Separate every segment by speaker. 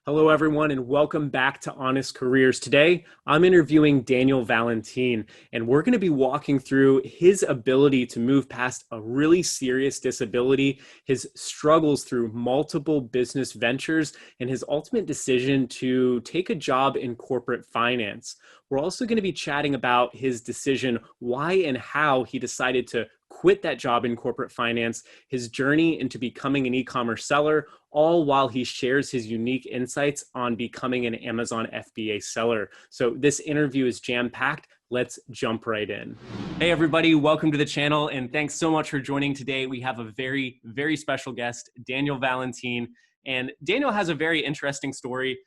Speaker 1: Hello, everyone, and welcome back to Honest Careers. Today, I'm interviewing Daniel Valentin, and we're going to be walking through his ability to move past a really serious disability, his struggles through multiple business ventures, and his ultimate decision to take a job in corporate finance. We're also going to be chatting about his decision, why and how he decided to quit that job in corporate finance, his journey into becoming an e-commerce seller, all while he shares his unique insights on becoming an Amazon FBA seller. So this interview is jam-packed. Let's jump right in. Hey, everybody, welcome to the channel, and thanks so much for joining today. We have a very, very special guest, Daniel Valentin, and Daniel has a very interesting story.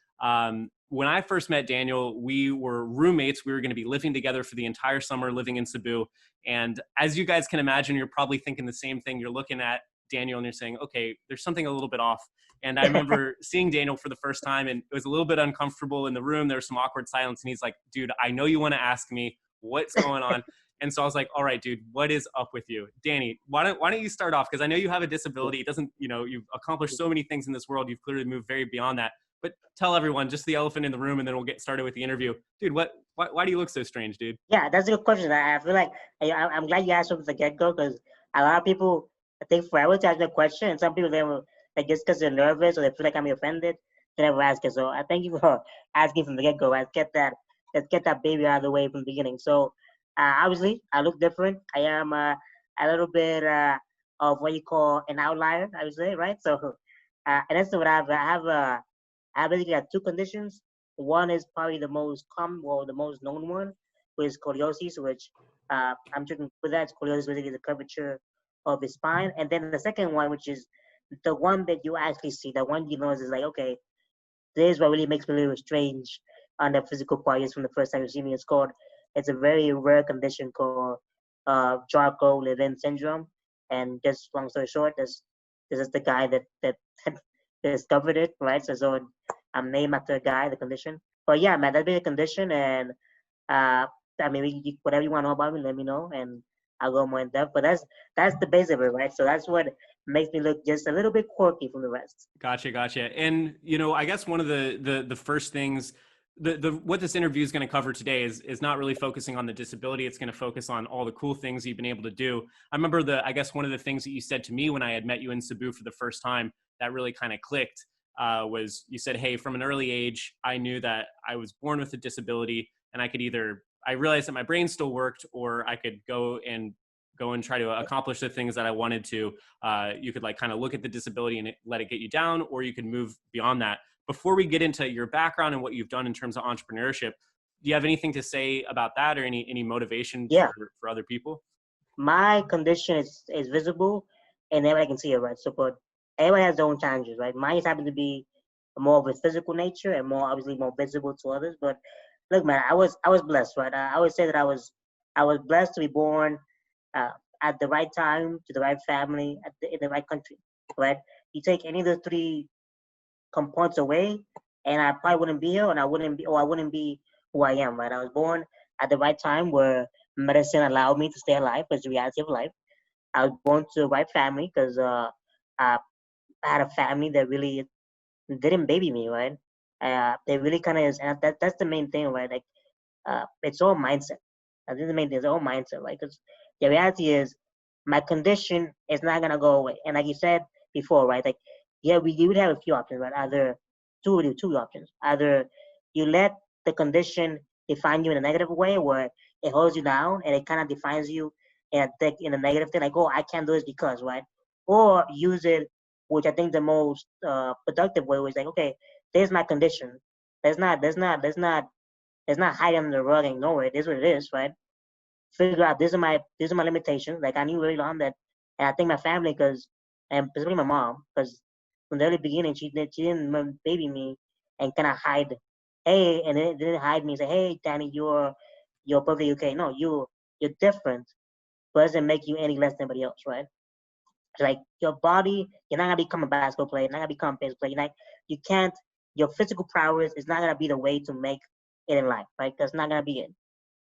Speaker 1: When I first met Daniel, we were roommates. We were going to be living together for the entire summer, living in Cebu. And as you guys can imagine, you're probably thinking the same thing. You're looking at Daniel and you're saying, okay, there's something a little bit off. And I remember seeing Daniel for the first time, and it was a little bit uncomfortable in the room. There was some awkward silence, and he's like, dude, I know you want to ask me what's going on. And so I was like, all right, dude, what is up with you? Danny, why don't you start off? Because I know you have a disability. It doesn't, you've accomplished so many things in this world. You've clearly moved very beyond that. But tell everyone, just the elephant in the room, and then we'll get started with the interview. Dude, why do you look so strange, dude?
Speaker 2: Yeah, that's a good question. I feel like I'm glad you asked from the get-go, because a lot of people take forever to ask the question, and some people, they will, like, just because they're nervous or they feel like I'm offended, they never ask it. So I thank you for asking from the get-go. Let's get that baby out of the way from the beginning. So obviously, I look different. I am a little bit of what you call an outlier, I would say, right? So and that's what I basically have two conditions. One is probably the most common, or the most known one, which is scoliosis, which I'm treating for that. Scoliosis basically the curvature of the spine. And then the second one, which is the one that you actually see, the one you notice is like, okay, this is what really makes me a little strange on the physical part is from the first time you see me. It's a very rare condition called Charcot-Levin syndrome. And just long story short, this is the guy that discovered it, right? So I'm named after a guy, the condition. But yeah, man, that'd be a condition. And I mean, whatever you want to know about me, let me know, and I'll go more in depth. But that's the base of it, right? So that's what makes me look just a little bit quirky from the rest.
Speaker 1: Gotcha. And I guess one of the first things, the what this interview is going to cover today is not really focusing on the disability. It's going to focus on all the cool things you've been able to do. I remember I guess one of the things that you said to me when I had met you in Cebu for the first time that really kind of clicked was you said, hey, from an early age, I knew that I was born with a disability, and I realized that my brain still worked, or I could go and try to accomplish the things that I wanted to. You could like kind of look at the disability and let it get you down, or you could move beyond that. Before we get into your background and what you've done in terms of entrepreneurship, do you have anything to say about that, or any motivation
Speaker 2: Yeah,
Speaker 1: for other people?
Speaker 2: my condition is visible, and everybody can see it, right? So, but everybody has their own challenges, right? Mine just happen to be more of a physical nature and more obviously more visible to others. But look, man, I was blessed, right? I would say that I was blessed to be born uh, at the right time, to the right family, in the right country, right? You take any of the three components away, and I probably wouldn't be here, and I wouldn't be who I am, right? I was born at the right time where medicine allowed me to stay alive, because the reality of life. I was born to the right family because I had a family that really didn't baby me, right? They really kind of is, and that's the main thing, right? Like, it's all mindset. I think the main thing is all mindset, right? Because the reality is, my condition is not gonna go away. And like you said before, right? Like, yeah, we would have a few options, right? Either two options. Either you let the condition define you in a negative way, where it holds you down and it kind of defines you in a negative thing, like, oh, I can't do this because, right? Or use it, which I think the most productive way was like, okay, there's my condition. There's not hiding under the rug and ignore it. It is what it is, right? Figure out these are my limitations. Like, I knew early on that, and I think my family, and especially my mom, because from the early beginning she didn't baby me and kind of hide, hey, and it didn't hide me and say, hey, Danny, you're perfectly okay. No, you're different, but it doesn't make you any less than anybody else, right? Like, your body, you're not gonna become a basketball player, you're not gonna become a baseball player. You can't. Your physical prowess is not gonna be the way to make it in life, right? That's not gonna be it.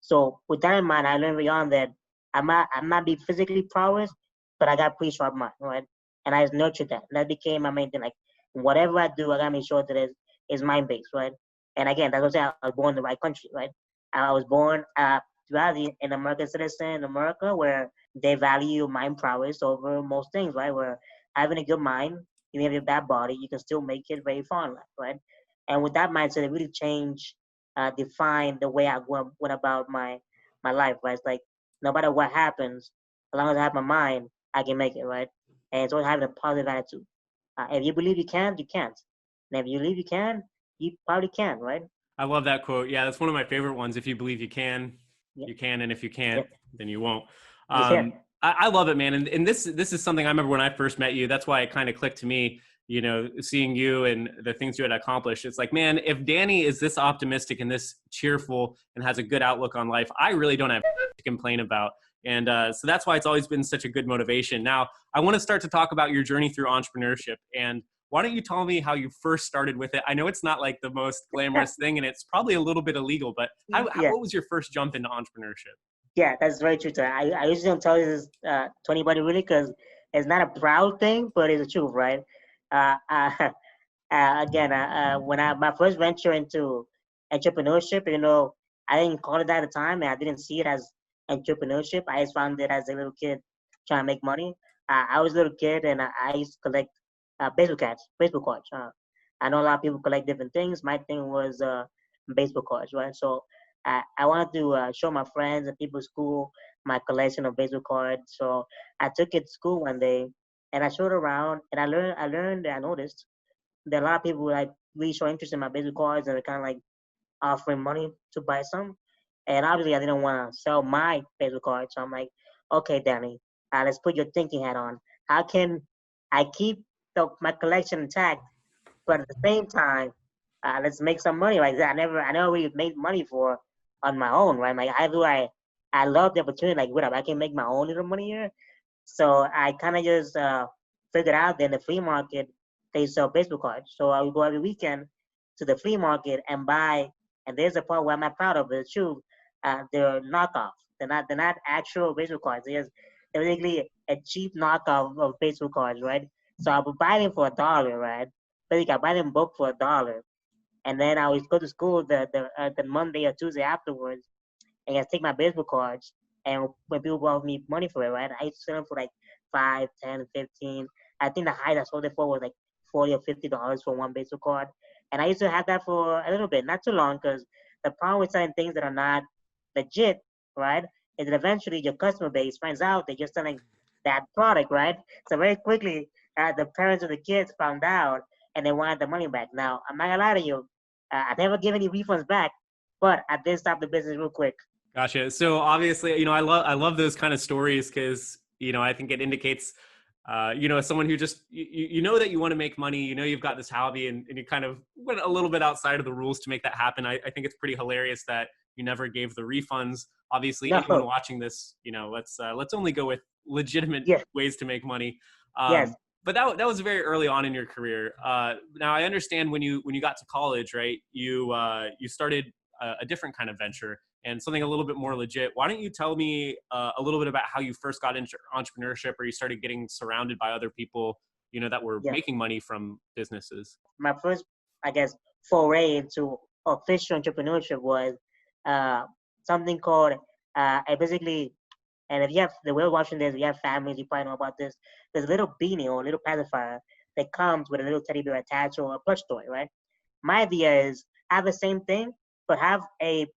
Speaker 2: So with that in mind, I learned early on that I'm not be physically prowess, but I got pretty sharp mind, right? And I just nurtured that. And that became my main thing. Like, whatever I do, I gotta make sure that is mind based, right? And again, that's what I was born in the right country, right? I was born throughout an American citizen in America where they value mind prowess over most things, right? Where having a good mind, even if you have a bad body, you can still make it very far in life, right? And with that mindset, it really changed, defined the way I went about my life, right? It's like no matter what happens, as long as I have my mind, I can make it, right? And it's always having a positive attitude. If you believe you can, you can't. And if you believe you can, you probably can, right?
Speaker 1: I love that quote. Yeah, that's one of my favorite ones. If you believe
Speaker 2: Yeah,
Speaker 1: you can, and if you
Speaker 2: yeah,
Speaker 1: can't, then you won't.
Speaker 2: yeah,
Speaker 1: I love it, man. And this is something I remember when I first met you. That's why it kind of clicked to me. You know, seeing you and the things you had accomplished. It's like, man, if Danny is this optimistic and this cheerful and has a good outlook on life, I really don't have to complain about. And so that's why it's always been such a good motivation. Now, I want to start to talk about your journey through entrepreneurship. And why don't you tell me how you first started with it? I know it's not like the most glamorous thing, and it's probably a little bit illegal, but
Speaker 2: yeah.
Speaker 1: what was your first jump into entrepreneurship?
Speaker 2: Yeah, that's very true. I usually don't tell you this to anybody really because it's not a proud thing, but it's the truth, right? Uh, uh, again, when I my first venture into entrepreneurship, I didn't call it that at the time, and I didn't see it as entrepreneurship. I just found it as a little kid trying to make money. I was a little kid, and I used to collect baseball cards. I know a lot of people collect different things. My thing was baseball cards, right? So I wanted to show my friends and people at school my collection of baseball cards. So I took it to school one day and I showed around, and I noticed that a lot of people like really show interest in my baseball cards and they're kind of like offering money to buy some. And obviously, I didn't want to sell my baseball cards. So I'm like, okay, Danny, let's put your thinking hat on. How can I keep my collection intact, but at the same time, let's make some money like that. I never really made money for on my own, right? Like I love the opportunity. Like, what up? I can make my own little money here. So I kind of just figured out that in the flea market they sell baseball cards. So I would go every weekend to the flea market and buy. And there's a part where I'm not proud of it. It's true. They're knockoff. They're not actual baseball cards. They're basically a cheap knockoff of baseball cards, right? So I would buy them for $1, right? Basically, I buy them both for $1, and then I always go to school the Monday or Tuesday afterwards and I take my baseball cards. And when people offer me money for it, right, I used to sell them for like 5, 10, 15. I think the highest I sold it for was like $40 or $50 for one baseball card. And I used to have that for a little bit, not too long, because the problem with selling things that are not legit, right, is that eventually your customer base finds out that you're selling that product, right? So very quickly, the parents of the kids found out and they wanted the money back. Now, I'm not gonna lie to you, I never give any refunds back, but I did stop the business real quick.
Speaker 1: Gotcha. So obviously, I love those kind of stories because I think it indicates, as someone who just you know that you want to make money, you've got this hobby, and you kind of went a little bit outside of the rules to make that happen. I think it's pretty hilarious that you never gave the refunds. Obviously, anyone
Speaker 2: No,
Speaker 1: watching this, let's only go with legitimate
Speaker 2: yes,
Speaker 1: ways to make money.
Speaker 2: yes,
Speaker 1: But that was very early on in your career. Now I understand when you got to college, right? You started a different kind of venture and something a little bit more legit. Why don't you tell me a little bit about how you first got into entrepreneurship, or you started getting surrounded by other people, that were
Speaker 2: yeah.
Speaker 1: making money from businesses?
Speaker 2: My first, I guess, foray into official entrepreneurship was uh, something called basically. And if you have the way watching this, you have families, you probably know about this. There's a little beanie or a little pacifier that comes with a little teddy bear attached or a plush toy, right? My idea is have the same thing, but have a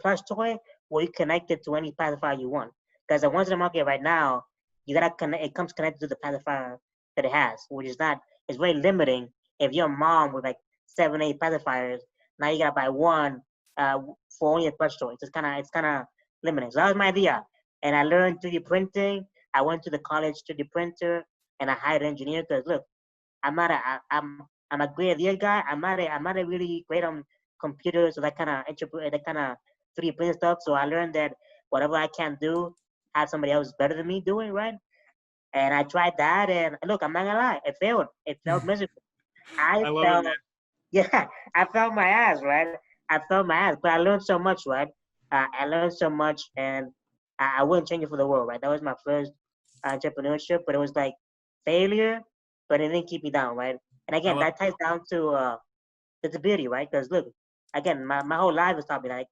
Speaker 2: plush toy where you connect it to any pacifier you want. Because the ones in the market right now, you gotta connect. It comes connected to the pacifier that it has, which is not. It's very limiting. If you're a mom with like 7, 8 pacifiers, now you gotta buy one uh, for only a plush toy. It's kind of limiting. So that was my idea, and I learned 3D printing. I went to the college 3D printer, and I hired an engineer because look, I'm not a I, I'm a great idea guy. I'm not a really great on computers or that kind of 3D print stuff. So I learned that whatever I can do, have somebody else better than me doing, right? And I tried that, and look, I'm not gonna lie, it failed. It felt miserable. I
Speaker 1: I love it,
Speaker 2: felt,
Speaker 1: man.
Speaker 2: yeah, I felt my ass, right? I felt my ass, but I learned so much, right? I learned so much, and I wouldn't change it for the world, right? That was my first entrepreneurship, but it was like failure, but it didn't keep me down, right? And
Speaker 1: I
Speaker 2: again,
Speaker 1: love
Speaker 2: that ties down to that's the beauty, right? Because look, again, my whole life is taught me like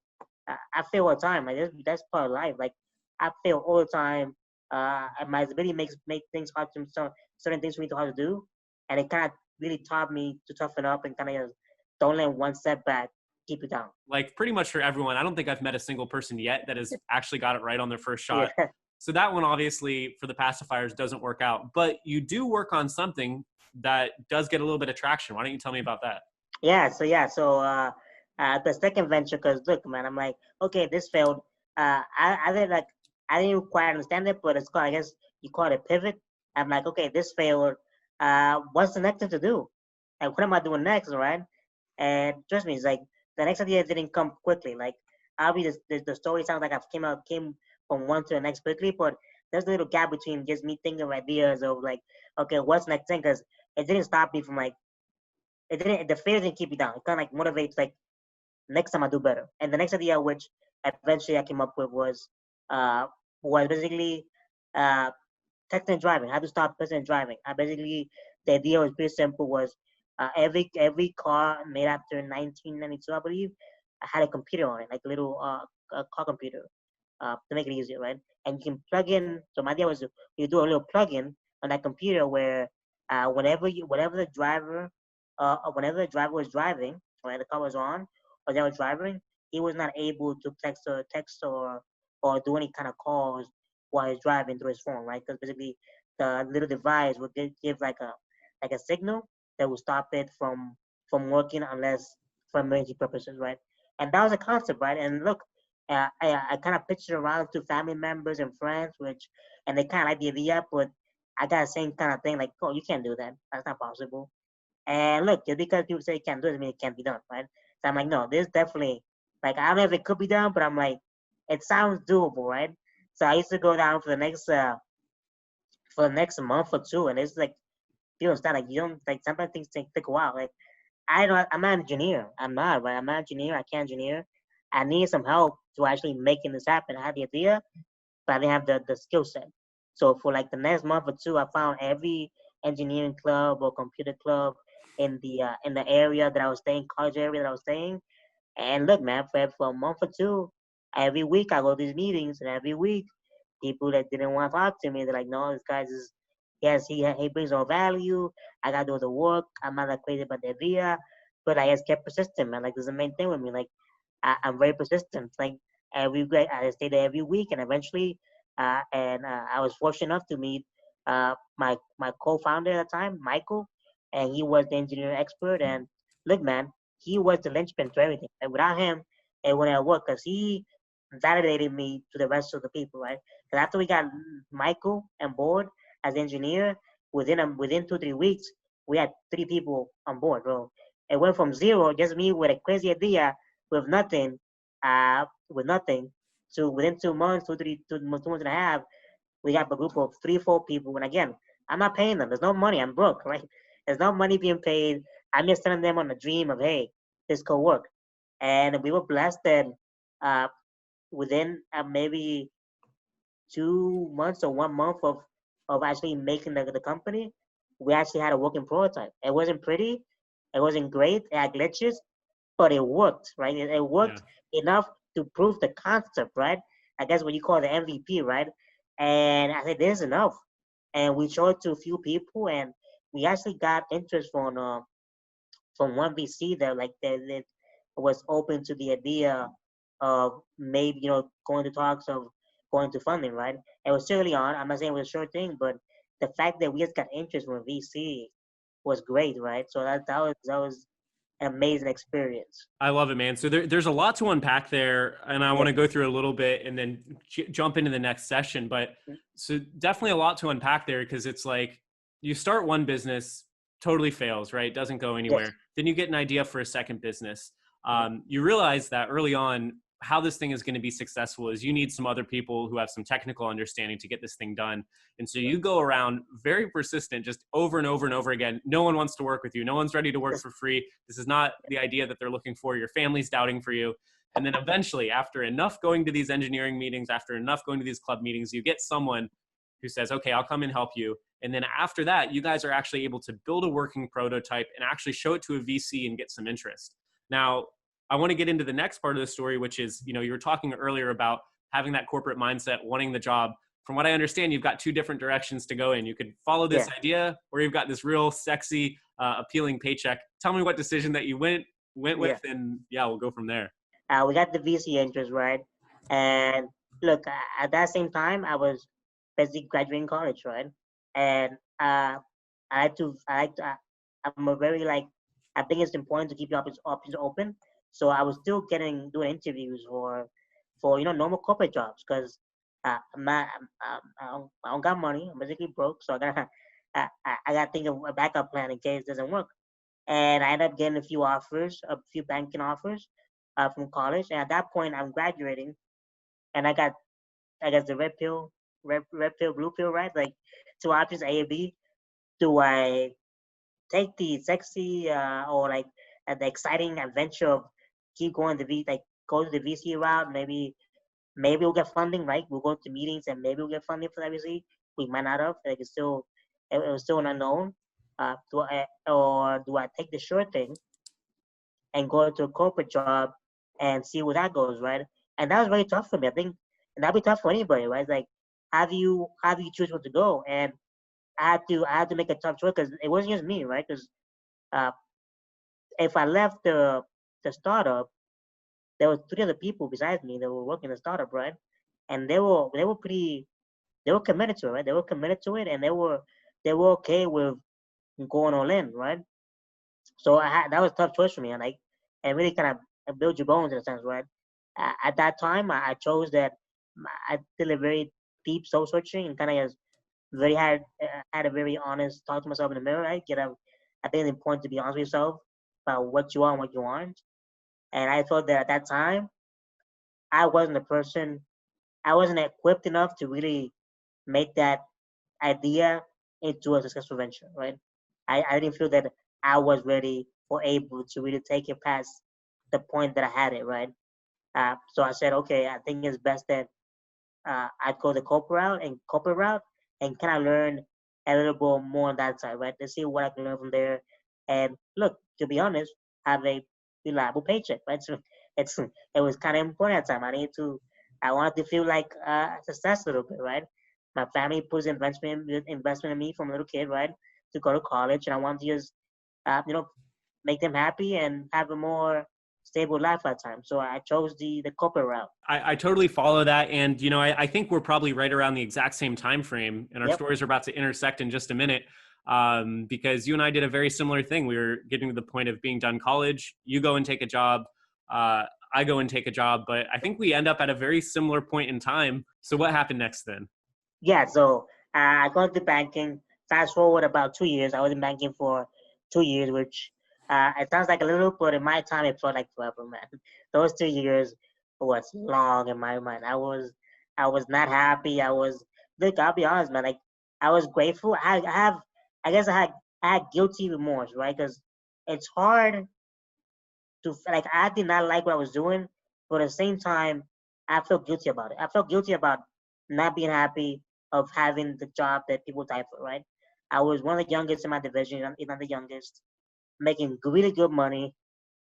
Speaker 2: I fail all the time. Like that's part of life. Like I fail all the time. And my disability make things hard to certain things for me to hard to do, and it kind of really taught me to toughen up and kind of don't let one setback keep you down.
Speaker 1: Like pretty much for everyone. I don't think I've met a single person yet that has actually got it right on their first
Speaker 2: Yeah,
Speaker 1: shot. So that one obviously for the pacifiers doesn't work out, but you do work on something that does get a little bit of traction. Why don't you tell me about that?
Speaker 2: yeah. So the second venture, because look, man, I'm like, okay, this failed. I didn't like, I didn't quite understand it, but it's called, I guess you call it a pivot. I'm like, okay, this failed. What's the next thing to do? Like, what am I doing next, right? And trust me, it's like the next idea didn't come quickly. Like, obviously, the story sounds like I've came from one to the next quickly, but there's a little gap between just me thinking of ideas of like, okay, what's next thing? Because it didn't stop me from like it didn't the fear didn't keep me down. It kind of like motivates like next time I do better. And the next idea which eventually I came up with uh was basically uh texting and driving. How to stop texting and driving. I basically the idea was pretty simple was every car made after 1992 I believe had a computer on it, like a little a car computer to make it easier, right? And you can plug in. So my idea was you do a little plug-in on that computer where whenever the driver was driving, or the car was on, or they were driving, he was not able to text or do any kind of calls while he's driving through his phone, right? Because basically the little device would give like a signal that will stop it from working unless for emergency purposes, right? And that was a concept, right? And look, I kind of pitched it around to family members and friends, and they kind of like the idea, but I got the same kind of thing like, oh, you can't do that. That's not possible. And look, just because people say it can't do it, doesn't mean it can't be done, right? So I'm like, no, this definitely, like, I don't know if it could be done, but I'm like, it sounds doable, right? So I used to go down for the next month or two, and it's like, people start like, you don't, like, sometimes things take a while. Like, I don't, I'm not an engineer. I'm not, right? I'm not an engineer. I can't engineer. I need some help to actually making this happen. I had the idea, but I didn't have the skill set. So for like the next month or two, I found every engineering club or computer club in the area that I was staying, college area that I was staying. And look, man, for a month or two, every week I go to these meetings, and every week people that didn't want to talk to me, they're like, no, this guy's is yes, he brings no value. I gotta do the work. I'm not that crazy about the idea, but I just kept persistent, man. Like this is the main thing with me. Like I'm very persistent. Like every week, I stayed there every week, and eventually, I was fortunate enough to meet my co-founder at the time, Michael, and he was the engineering expert. And look, man, he was the linchpin to everything. And without him, it wouldn't have worked because he validated me to the rest of the people, right? Because after we got Michael on board as engineer, within 2 3 weeks, we had three people on board, bro. It went from zero, just me with a crazy idea, with nothing, to within 2 months, 2 months and a half, we got a group of 3 4 people. And again, I'm not paying them. There's no money. I'm broke, right? There's no money being paid. I'm just telling them on a dream of, hey, this could work. And we were blessed that uh, within maybe 2 months or 1 month of actually making the company, we actually had a working prototype. It wasn't pretty, it wasn't great, it had glitches, but it worked, right? It
Speaker 1: Yeah.
Speaker 2: worked enough to prove the concept, right? I guess what you call the MVP, right? And I said, this is enough. And we showed it to a few people, and we actually got interest from one VC that was open to the idea of maybe going to talks of going to funding, right? It was still early on. I'm not saying it was a sure thing, but the fact that we just got interest from VC was great, right? So that was an amazing experience.
Speaker 1: I love it, man. So there's a lot to unpack there, and I want
Speaker 2: Yeah,
Speaker 1: to go through a little bit and then jump into the next session. But so definitely a lot to unpack there because it's like you start one business, totally fails, right? Doesn't go
Speaker 2: yes,
Speaker 1: anywhere. Then you get an idea for a second business.
Speaker 2: mhm,
Speaker 1: You realize that early on, how this thing is going to be successful is you need some other people who have some technical understanding to get this thing done. And so
Speaker 2: yeah,
Speaker 1: you go around very persistent, just over and over and over again. No one wants to work with you. No one's ready to work for free. This is not the idea that they're looking for. Your family's doubting for you. And then eventually, after enough going to these engineering meetings, after enough going to these club meetings, you get someone who says, okay, I'll come and help you. And then after that, you guys are actually able to build a working prototype and actually show it to a VC and get some interest. Now, I want to get into the next part of the story, which is, you were talking earlier about having that corporate mindset, wanting the job. From what I understand, you've got two different directions to go in. You could follow this
Speaker 2: Yeah.
Speaker 1: idea, or you've got this real sexy, appealing paycheck. Tell me what decision that you went
Speaker 2: Yeah.
Speaker 1: with, and yeah, we'll go from there.
Speaker 2: We got the VC interest, right? And look, at that same time, I was basically graduating college, right? And I like to, I'm a very like, I think it's important to keep your options open. So I was still doing interviews for normal corporate jobs because I'm not, I don't got money. I'm basically broke, so I got to think of a backup plan in case it doesn't work. And I ended up getting a few banking offers from college. And at that point, I'm graduating, and I got, I guess, the red pill, blue pill, right? Like two options, A or B. Do I take the sexy or like the exciting adventure of keep going like go to the VC route? Maybe we'll get funding, right? We'll go to meetings and maybe we'll get funding for that VC. We might not have. Like it was still an unknown. Or do I take the sure thing and go to a corporate job and see where that goes, right? And that was very tough for me. I think, and that'd be tough for anybody, right? Like, how do you choose where to go? And I had to make a tough choice because it wasn't just me, right? Because uh, if I left the startup, there were three other people besides me that were working the startup, right? And they were committed to it, right? They were committed to it, and they were okay with going all in, right? So that was a tough choice for me, and like, and really kind of build your bones in a sense, right? At that time, I chose that I did a very deep soul searching and kind of had a very honest talk to myself in the mirror. Right, I think it's important to be honest with yourself about what you are and what you aren't. And I thought that at that time, I wasn't a person, I wasn't equipped enough to really make that idea into a successful venture, right? I didn't feel that I was ready or able to really take it past the point that I had it, right? So I said, okay, I think it's best that I'd go the corporate route and kind of learn a little bit more on that side, right? To see what I can learn from there. And look, to be honest, have a reliable paycheck, right? So it was kind of important at the time. I wanted to feel like success a little bit, right? My family puts investment in me from a little kid, right? To go to college, and I want to just, you know, make them happy and have a more stable life at the time. So I chose the corporate route.
Speaker 1: I totally follow that. And, I think we're probably right around the exact same time frame, and our
Speaker 2: Yep.
Speaker 1: stories are about to intersect in just a minute. Because you and I did a very similar thing. We were getting to the point of being done college. You go and take a job. I go and take a job. But I think we end up at a very similar point in time. So what happened next then?
Speaker 2: Yeah, so I got into banking. Fast forward about 2 years, I was in banking for 2 years, which it sounds like a little, but in my time, it felt like forever, man. Those 2 years was long in my mind. I was not happy. Look, I'll be honest, man. Like, I was grateful. I guess I had guilty remorse, right? Because it's hard to like I did not like what I was doing, but at the same time, I felt guilty about it. I felt guilty about not being happy of having the job that people die for, right? I was one of the youngest in my division, if not the youngest, making really good money.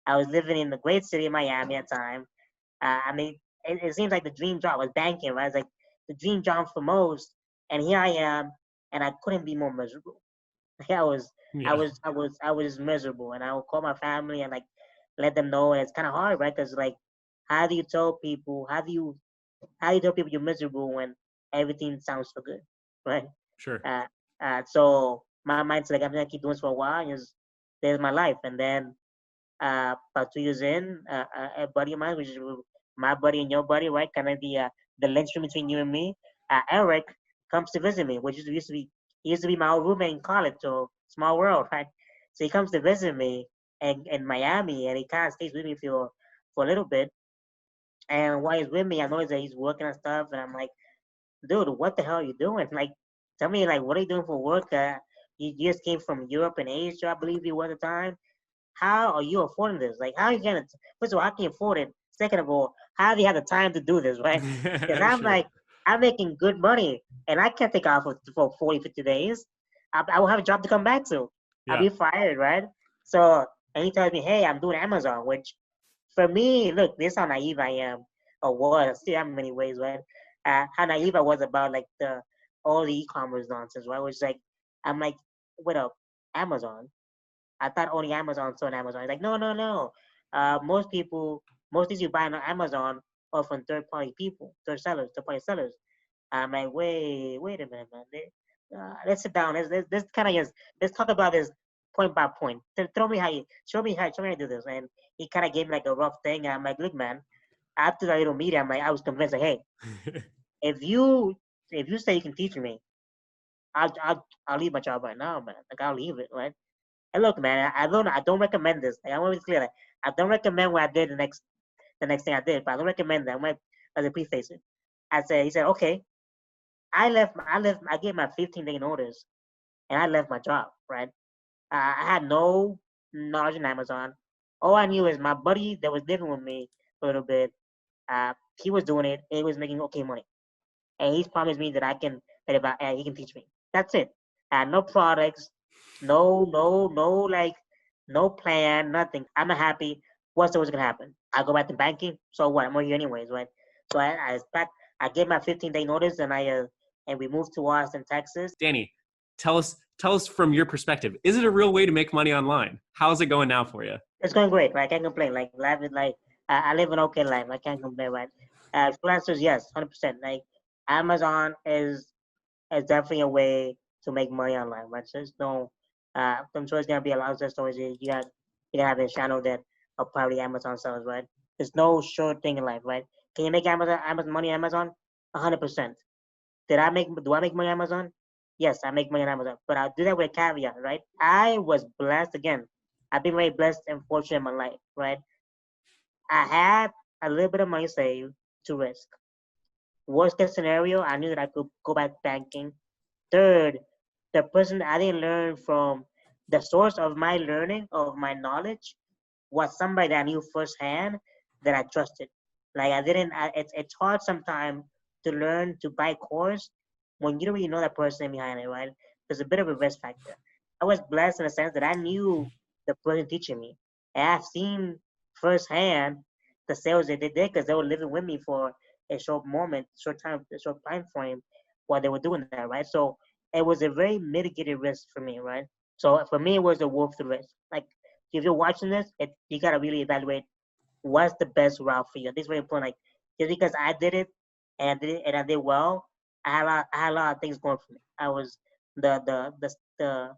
Speaker 2: I was living in the great city of Miami at the time. I mean, it seems like the dream job was banking, right? It's like the dream job for most, and here I am, and I couldn't be more miserable. I was, I
Speaker 1: Yeah,
Speaker 2: was, I was, I was miserable, and I would call my family and like let them know. And it's kind of hard, right? Because like, how do you tell people? How do you tell people you're miserable when everything sounds so good, right?
Speaker 1: sure.
Speaker 2: Uh, so my mind's like I'm gonna keep doing this for a while, and just there's my life. And then about 2 years in, a buddy of mine, which is my buddy and your buddy, right? Kind of the linchpin between you and me. Eric comes to visit me, which he used to be my old roommate in college. So small world, right? So he comes to visit me in Miami, and he kind of stays with me for a little bit. And while he's with me, I notice that he's working and stuff, and I'm like, dude, what the hell are you doing? Like, tell me, like, what are you doing for work? You just came from Europe and Asia, I believe you were at the time. How are you affording this? Like, how are you gonna? First of all, I can afford it. Second of all, how do you have the time to do this, right? Because I'm
Speaker 1: Sure.
Speaker 2: like, I'm making good money, and I can't take off for 40, 50 days. I will have a job to come back to. I'll
Speaker 1: Yeah.
Speaker 2: be fired, right? So, and he tells me, hey, I'm doing Amazon, which for me, look, this is how naive I am, or was, still am in many ways, right? How naive I was about like the all the e-commerce nonsense, right? Which like, I'm like, what up, Amazon? I thought only Amazon sold Amazon. He's like, no, no, no. Most people, most things you buy on Amazon are from third-party people, third-party sellers. I'm like, wait a minute, man. Let's sit down. Let's kind of just let's talk about this point by point. Throw me how you show me how to do this. And he kind of gave me like a rough thing. And I'm like, look, man. After that little meeting, I'm like, I was convinced, like, hey, if you if you say you can teach me, I'll leave my job right now, man. Like I'll leave it, right? And look, man, I don't recommend this. Like, I want to be clear. Like, I don't recommend what I did the next thing I did, but I don't recommend that. I might as a preface it. He said, okay. I gave my 15-day notice, and I left my job. Right. I had no knowledge in Amazon. All I knew is my buddy that was living with me for a little bit. He was doing it. He was making okay money, and he's promised me that he can teach me. That's it. No products, no no plan, nothing. I'm not happy. What's always gonna happen? I go back to banking. So what? I'm here anyways, right? So I gave my 15-day notice, and we moved to Austin, Texas.
Speaker 1: Danny, tell us from your perspective. Is it a real way to make money online? How's it going now for you?
Speaker 2: It's going great. Right? I can't complain. Like life is like I live an okay life. I can't complain. Right? Full answer is yes, 100%. Like Amazon is definitely a way to make money online, right? So there's no, I'm sure it's gonna be a lot of such stories. You gotta have a channel that are probably Amazon sellers, right? There's no sure thing in life, right? Can you make Amazon money on Amazon? 100%. Do I make money on Amazon? Yes, I make money on Amazon, but I'll do that with a caveat, right? I was blessed again. I've been very blessed and fortunate in my life, right? I had a little bit of money saved to risk. Worst case scenario, I knew that I could go back banking. Third, the person I didn't learn from, the source of my learning, of my knowledge, was somebody that I knew firsthand that I trusted. Like I didn't, it's hard sometimes to learn to buy course when you don't really know that person behind it, right? There's a bit of a risk factor. I was blessed in the sense that I knew the person teaching me. And I've seen firsthand the sales that they did because they were living with me for a short time frame while they were doing that, right? So it was a very mitigated risk for me, right? So for me, it was a worth the risk. Like if you're watching this, you gotta really evaluate what's the best route for you. This is very important. Like just because I did it and I did well, I had a lot of things going for me. I was the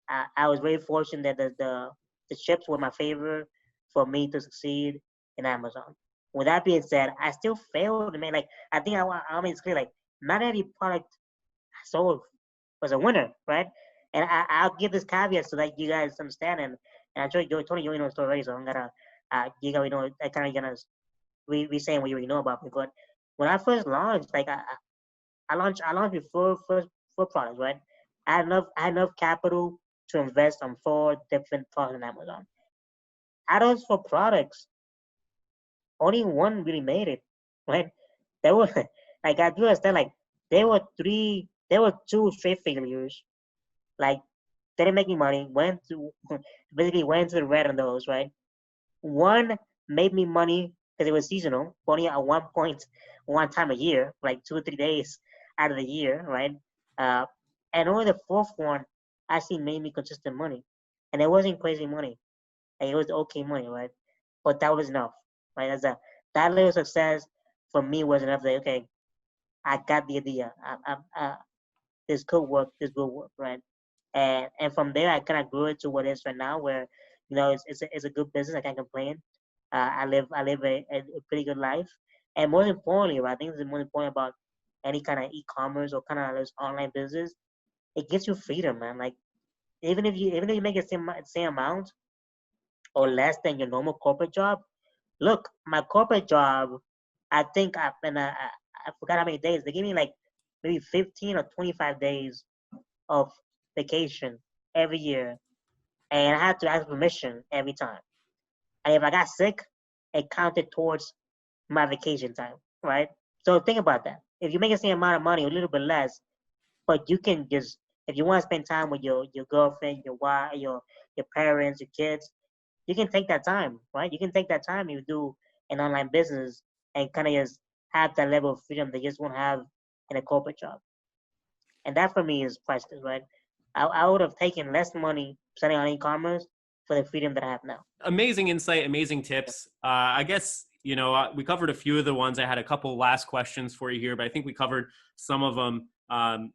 Speaker 2: I was very fortunate that the chips were my favor for me to succeed in Amazon. With that being said, I still failed. Man, like I mean it's clear. Like not every product I sold was a winner, right? And I'll give this caveat so that you guys understand. And I'm sure Tony, you know the story already, so I'm gonna you guys know I kind of gonna re saying what you already know about me. But when I first launched, like I launched with four products, right? I had enough capital to invest on four different products on Amazon. Out of those four products, only one really made it, right? There were like I do understand like there were two straight failures. Like didn't make me money, went to basically went to the red on those, right? One made me money because it was seasonal, only at one point, one time a year, like 2 or 3 days out of the year, right? Uh, and only the fourth one actually made me consistent money, and it wasn't crazy money. Like, it was okay money, right? But that was enough, right? That little success for me was enough. That okay, I got the idea. This could work. This will work, right? And from there, I kind of grew it to what it is right now, where it's a good business. I can't complain. I live a pretty good life, and more importantly, right, I think the most important about any kind of e-commerce or kind of this online business, it gives you freedom, man. Like even if you make the same amount or less than your normal corporate job. Look, my corporate job, I think I forgot how many days. They give me like maybe 15 or 25 days of vacation every year, and I had to ask permission every time. And if I got sick, it counted towards my vacation time, right? So think about that. if you make the same amount of money, a little bit less, but you can just, if you want to spend time with your girlfriend, your wife, your parents, your kids, you can take that time, right? You can take that time. You do an online business and kind of just have that level of freedom that you just won't have in a corporate job. And that for me is priceless, right? I would have taken less money spending on e-commerce for the freedom that I have now.
Speaker 1: Amazing insight, amazing tips. I guess, we covered a few of the ones. I had a couple last questions for you here, but I think we covered some of them.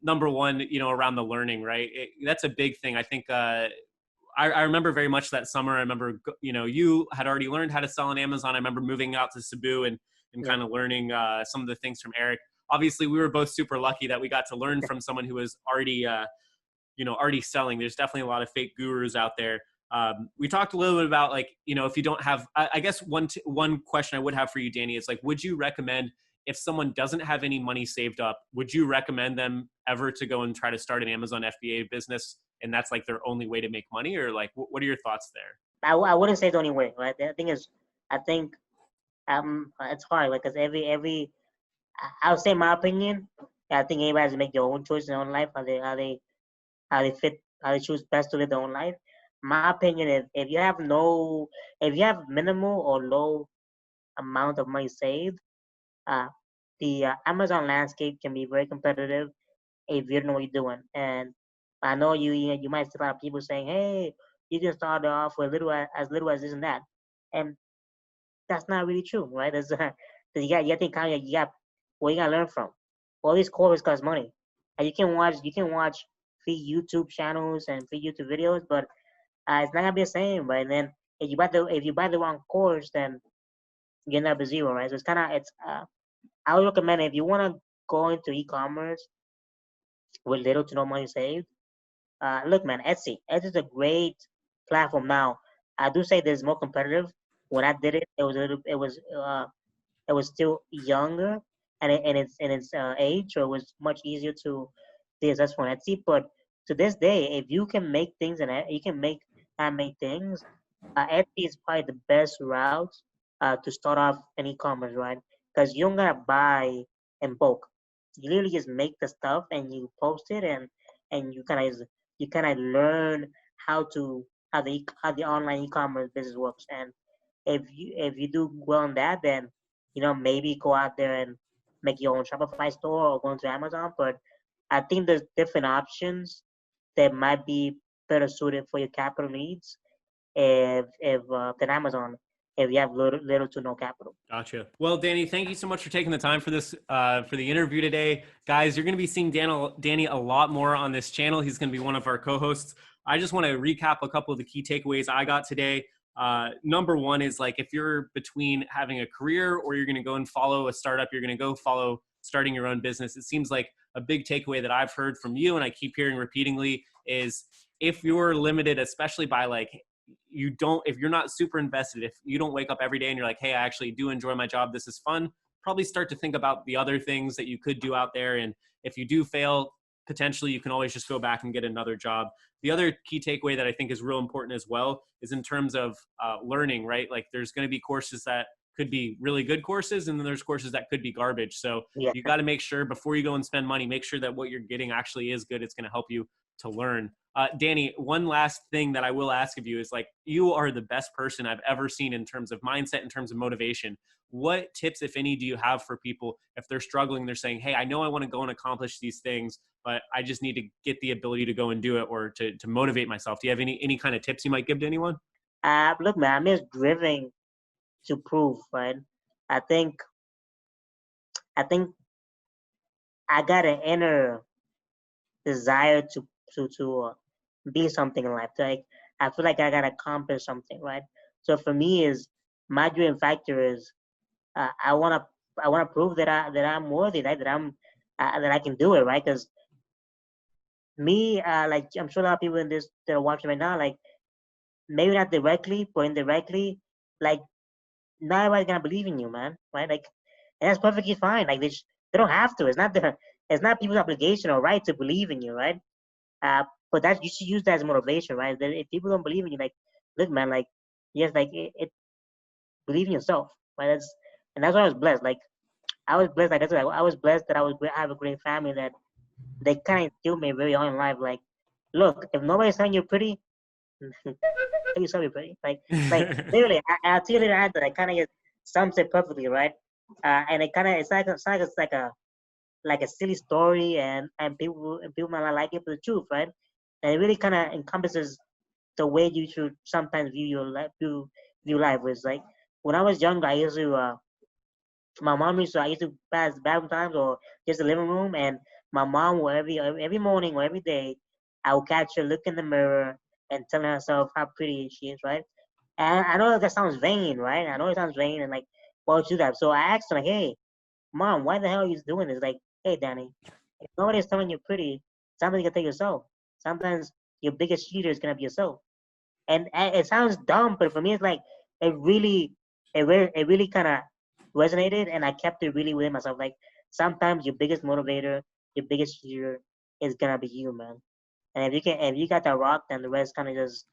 Speaker 1: Number one, around the learning, right? That's a big thing. I think I remember very much that summer. I remember, you had already learned how to sell on Amazon. I remember moving out to Cebu and
Speaker 2: Yeah.
Speaker 1: kind of learning some of the things from Eric. Obviously, we were both super lucky that we got to learn from someone who was already selling. There's definitely a lot of fake gurus out there. We talked a little bit about if you don't have, I guess one question I would have for you, Danny, is would you recommend, if someone doesn't have any money saved up, would you recommend them ever to go and try to start an Amazon FBA business? And that's their only way to make money, or what are your thoughts there?
Speaker 2: I wouldn't say it's the only way, right? The thing is, I think it's hard, because every I would say my opinion. I think everybody has to make their own choice in their own life, how they choose best to live their own life. My opinion is, if you have minimal or low amount of money saved, uh, the Amazon landscape can be very competitive if you don't know what you're doing. And I know you might see a lot of people saying, "Hey, you can start off with little as this and that," and that's not really true, right? You got to think kind of, you got what you got to learn from. All these courses cost money, and you can watch free YouTube channels and free YouTube videos, but it's not gonna be the same, right? And then if you buy the wrong course, then you end up at zero, right? So I would recommend, if you want to go into e-commerce with little to no money saved, look, man, Etsy is a great platform now. I do say there's more competitive. When I did it, it was still younger, and in its age, so it was much easier to be successful on Etsy. But to this day, if you can make things and you can make handmade things, Etsy is probably the best route to start off an e-commerce, right? Because you don't gotta buy in bulk. You literally just make the stuff and you post it, and you kind of learn how to how the online e-commerce business works. And if you do well on that, then maybe go out there and make your own Shopify store or go into Amazon. But I think there's different options that might be better suited for your capital needs if than Amazon, if you have little to no capital.
Speaker 1: Gotcha. Well, Danny, thank you so much for taking the time for this, for the interview today. Guys, you're going to be seeing Danny a lot more on this channel. He's going to be one of our co-hosts. I just want to recap a couple of the key takeaways I got today. Number one is, if you're between having a career or you're going to go and follow a startup, you're going to go follow starting your own business. It seems like a big takeaway that I've heard from you, and I keep hearing repeatedly, is if you're limited, especially by if you're not super invested, if you don't wake up every day and you're like, hey, I actually do enjoy my job, this is fun, probably start to think about the other things that you could do out there. And if you do fail, potentially you can always just go back and get another job. The other key takeaway that I think is real important as well is in terms of learning, right? There's going to be courses that could be really good courses, and then there's courses that could be garbage. So
Speaker 2: Yeah.
Speaker 1: you got to make sure, before you go and spend money, make sure that what you're getting actually is good. It's going to help you to learn. Danny, one last thing that I will ask of you is, you are the best person I've ever seen in terms of mindset, in terms of motivation. What tips, if any, do you have for people if they're struggling? They're saying, hey, I know I want to go and accomplish these things, but I just need to get the ability to go and do it, or to motivate myself. Do you have any kind of tips you might give to anyone?
Speaker 2: Look, man, I'm just driven to prove, right? I think I think I got an inner desire to be something in life. Like, I feel like I gotta accomplish something, right? So for me, is my dream factor is, I wanna prove that I'm worthy, right? That I can do it, right? Because me, I'm sure a lot of people in this that are watching right now, maybe not directly, but indirectly, like, not everybody's gonna believe in you, man, right? And that's perfectly fine. They don't have to. It's not people's obligation or right to believe in you, right? But that you should use that as motivation, right? That if people don't believe in you, look, man, yes, believe in yourself, right? And that's why I was blessed. I was blessed. Like I said, I was blessed that I have a great family that they kind of instilled me very young in life. Like, look, if nobody's telling you pretty, tell yourself you're pretty. Like literally, I'll tell you later after. I kind of just sums it perfectly, right? And it kind of it's like a silly story, and people might not like it, but the truth, right? And it really kind of encompasses the way you should sometimes view your life, view life. Was like when I was younger, I used to my mom used to I used to pass bathroom times or just the living room, and my mom will every morning or every day, I will catch her look in the mirror and telling herself how pretty she is, right? And I know that sounds vain, right? I know it sounds vain and like, why would you do that? So I asked her like, hey, mom, why the hell are you doing this? Like, hey, Danny, if nobody's telling you pretty, sometimes you can take yourself. Sometimes your biggest cheater is gonna be yourself. And it sounds dumb, but for me, it's like it really, it really kind of resonated, and I kept it really within myself. Like sometimes your biggest motivator, your biggest cheater is gonna be you, man. And if you got that rock, then the rest kind of just,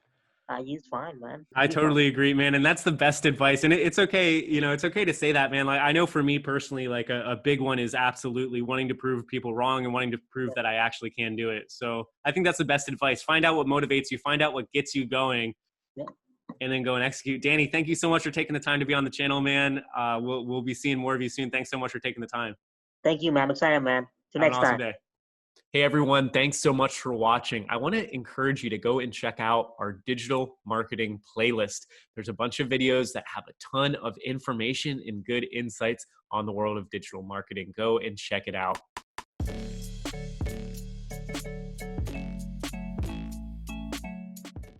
Speaker 2: you fine, man.
Speaker 1: I
Speaker 2: You fine.
Speaker 1: totally agree, man. And that's the best advice. And it's okay, it's okay to say that, man. Like, I know for me personally, like a big one is absolutely wanting to prove people wrong and wanting to prove that I actually can do it. So I think that's the best advice. Find out what motivates you, find out what gets you going,
Speaker 2: Yeah.
Speaker 1: and then go and execute. Danny, thank you so much for taking the time to be on the channel, man. We'll be seeing more of you soon. Thanks so much for taking the time.
Speaker 2: Thank you, man. I'm excited, man. Till
Speaker 1: Have an
Speaker 2: next
Speaker 1: awesome
Speaker 2: time.
Speaker 1: day. Hey everyone, thanks so much for watching. I want to encourage you to go and check out our digital marketing playlist. There's a bunch of videos that have a ton of information and good insights on the world of digital marketing. Go and check it out.